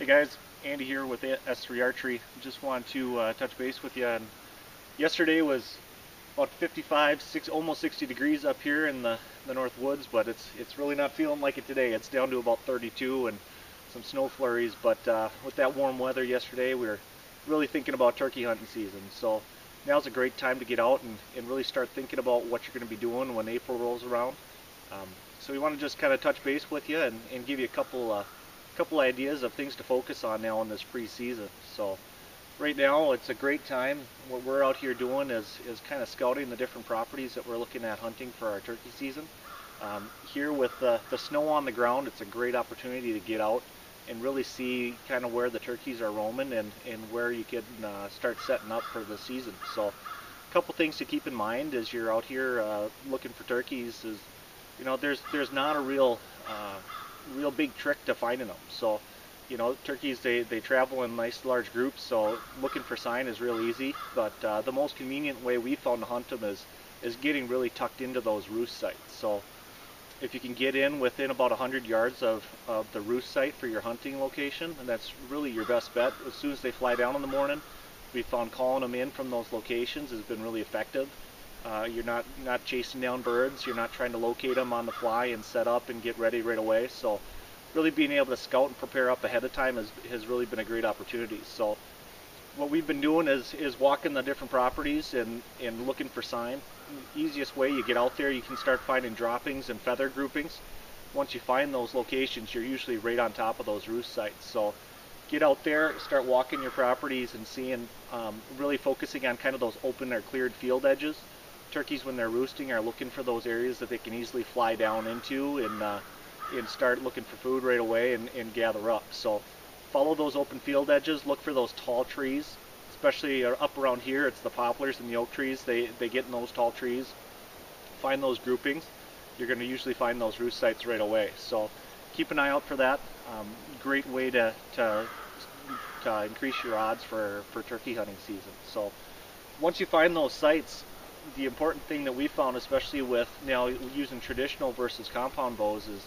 guys, Andy here with S3 Archery. Just wanted to touch base with you. And yesterday was about 55, almost 60 degrees up here in the north woods, but it's really not feeling like it today. It's down to about 32 and some snow flurries. But with that warm weather yesterday, we were really thinking about turkey hunting season. So now's a great time to get out and really start thinking about what you're going to be doing when April rolls around. So we want to just kind of touch base with you and give you a couple ideas of things to focus on now in this pre-season. So right now it's a great time. What we're out here doing is kind of scouting the different properties that we're looking at hunting for our turkey season. Here with the snow on the ground, it's a great opportunity to get out and really see kind of where the turkeys are roaming and where you can start setting up for the season. So a couple things to keep in mind as you're out here looking for turkeys is, you know, there's not a real big trick to finding them. So, you know, turkeys, they travel in nice large groups, so looking for sign is real easy. But the most convenient way we found to hunt them is getting really tucked into those roost sites. So if you can get in within about 100 yards of the roost site for your hunting location, and that's really your best bet. As soon as they fly down in the morning, we found calling them in from those locations has been really effective. You're not chasing down birds. You're not trying to locate them on the fly and set up and get ready right away. So really being able to scout and prepare up ahead of time has really been a great opportunity. So what we've been doing is walking the different properties and looking for sign. The easiest way, you get out there, you can start finding droppings and feather groupings. Once you find those locations, you're usually right on top of those roost sites. So get out there, start walking your properties and seeing, really focusing on kind of those open or cleared field edges. Turkeys, when they're roosting, are looking for those areas that they can easily fly down into and start looking for food right away and gather up. So follow those open field edges, look for those tall trees, especially up around here. It's the poplars and the oak trees. They get in those tall trees. Find those groupings. You're going to usually find those roost sites right away. So keep an eye out for that. Great way to increase your odds for turkey hunting season. So once you find those sites, the important thing that we found, especially with now using traditional versus compound bows, is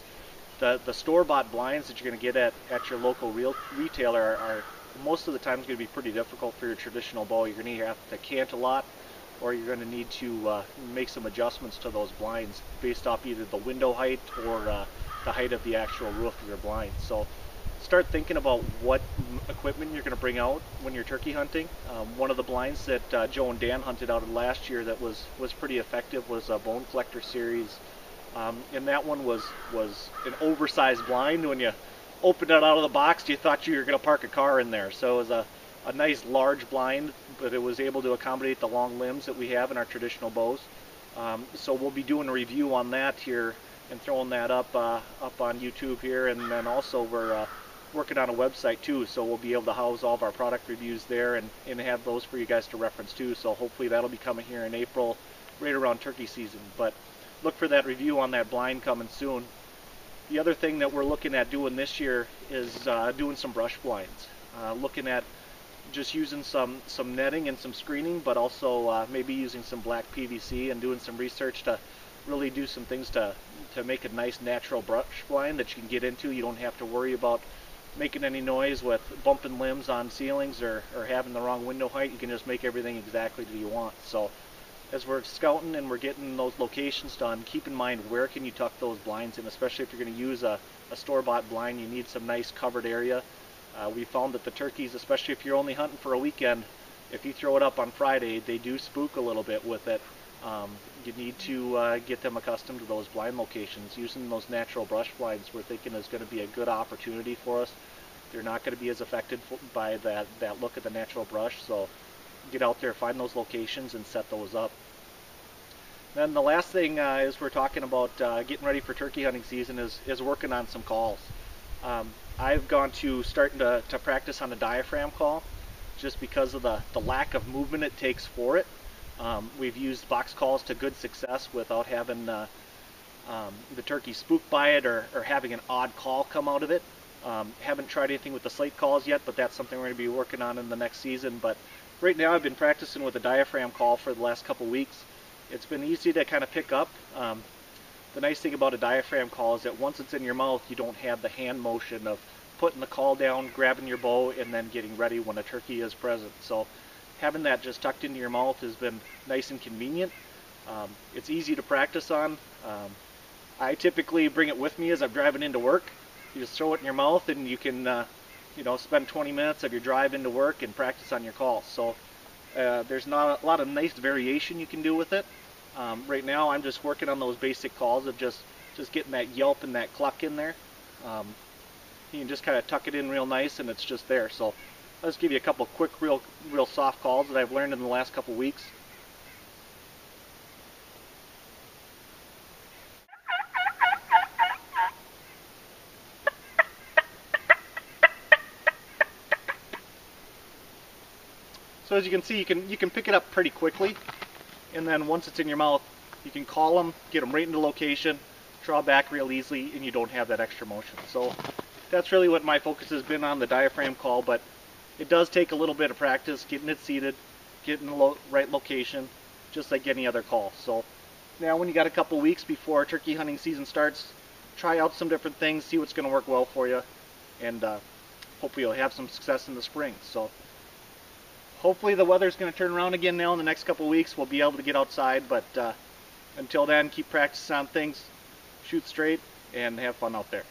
the store-bought blinds that you're going to get at your local retailer are most of the time going to be pretty difficult for your traditional bow. You're going to have to cant a lot, or you're going to need to make some adjustments to those blinds based off either the window height or the height of the actual roof of your blind. So start thinking about what equipment you're going to bring out when you're turkey hunting. One of the blinds that Joe and Dan hunted out of last year that was pretty effective was a Bone Collector series, and that one was an oversized blind. When you opened it out of the box, you thought you were going to park a car in there. So it was a nice large blind, but it was able to accommodate the long limbs that we have in our traditional bows. So we'll be doing a review on that here and throwing that up on YouTube here, and then also we're working on a website too, so we'll be able to house all of our product reviews there and have those for you guys to reference too. So hopefully that'll be coming here in April, right around turkey season. But look for that review on that blind coming soon. The other thing that we're looking at doing this year is doing some brush blinds. Looking at just using some netting and some screening, but also maybe using some black PVC and doing some research to really do some things to make a nice natural brush blind that you can get into. You don't have to worry about making any noise with bumping limbs on ceilings or having the wrong window height. You can just make everything exactly that you want. So as we're scouting and we're getting those locations done, keep in mind where can you tuck those blinds in, especially if you're going to use a store-bought blind. You need some nice covered area. We found that the turkeys, especially if you're only hunting for a weekend, if you throw it up on Friday, they do spook a little bit with it. You need to get them accustomed to those blind locations. Using those natural brush blinds, we're thinking is going to be a good opportunity for us. They're not going to be as affected by that look of the natural brush, so get out there, find those locations, and set those up. Then the last thing is we're talking about getting ready for turkey hunting season is working on some calls. I've gone to starting to practice on a diaphragm call just because of the lack of movement it takes for it. We've used box calls to good success without having the turkey spooked by it or having an odd call come out of it. Haven't tried anything with the slate calls yet, but that's something we're going to be working on in the next season. But right now I've been practicing with a diaphragm call for the last couple weeks. It's been easy to kind of pick up. The nice thing about a diaphragm call is that once it's in your mouth, you don't have the hand motion of putting the call down, grabbing your bow, and then getting ready when a turkey is present. So having that just tucked into your mouth has been nice and convenient. It's easy to practice on. I typically bring it with me as I'm driving into work. You just throw it in your mouth and you can spend 20 minutes of your drive into work and practice on your calls. So there's not a lot of nice variation you can do with it. Right now I'm just working on those basic calls of just getting that yelp and that cluck in there. You can just kind of tuck it in real nice and it's just there. So I'll just give you a couple quick, real soft calls that I've learned in the last couple weeks. So as you can see, you can pick it up pretty quickly, and then once it's in your mouth, you can call them, get them right into location, draw back real easily, and you don't have that extra motion. So that's really what my focus has been on, the diaphragm call, but it does take a little bit of practice, getting it seated, getting the right location, just like any other call. So now when you got a couple weeks before turkey hunting season starts, try out some different things, see what's going to work well for you, and hopefully you'll have some success in the spring. So hopefully the weather's going to turn around again now in the next couple of weeks. We'll be able to get outside, but until then, keep practicing on things, shoot straight, and have fun out there.